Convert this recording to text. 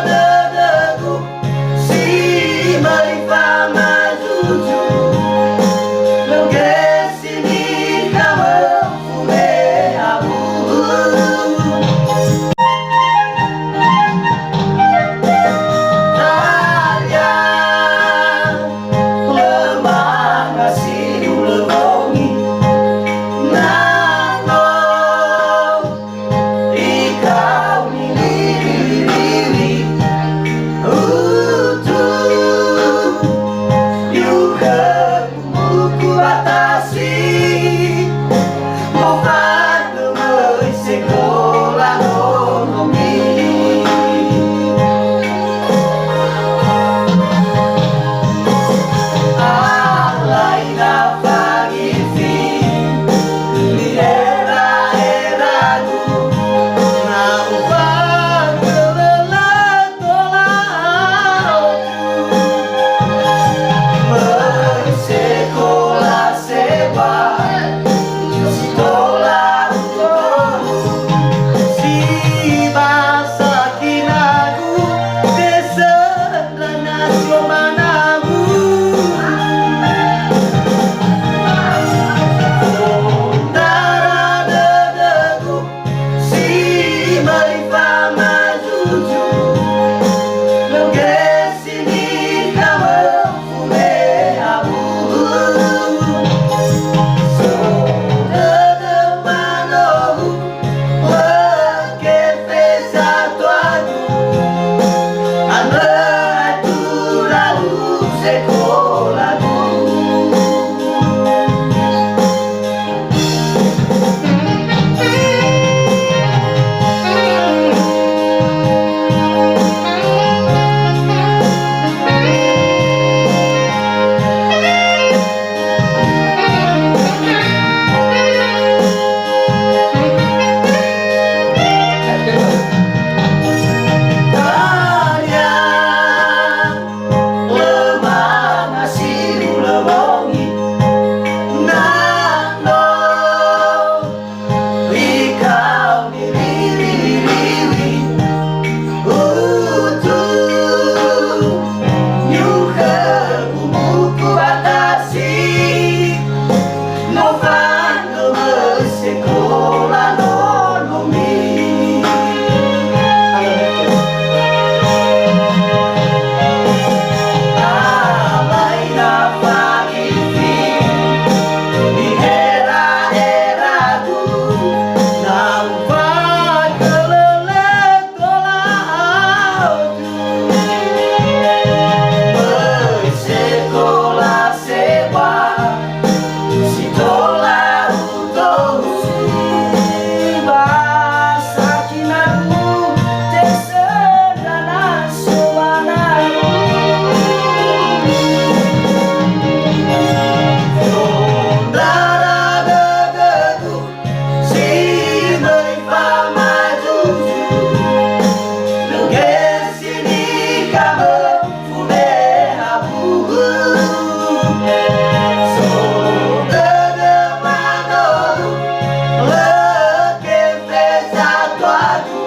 Darah-degup si Marifah Majuju Ngesini kamu fume abu Tarian lemah ngasih ulemongi Nano ikau milih Utuh Yuka buku batasi Mofat lumoi sekolah nomi Alaina fagifi Di era-eraku Nampak kelelah tolak Sekolah sebat Sekolah untukmu Si bahasa kinaku Kesedana siomanamu Darah-degup si Marifah Majuju Ngesini kamu fume abu Sodedemanohu Wekefe satuadu Anda itu lalu sekolahku Kalian lemah ngasih ulemongi Nano ikau milih Utuh Yuka buku batasi Novan lumoi sekolah nomi Alaina fagifi Di era-eraku Nampak kelelah tolak Sekolah sebat Sekolah untukmu Bahasa kinaku Kesedana siomanamu Darah-degup si Marifah Majuju Ngesini kamu fume abu Sodedemanohu Wekefe satuadu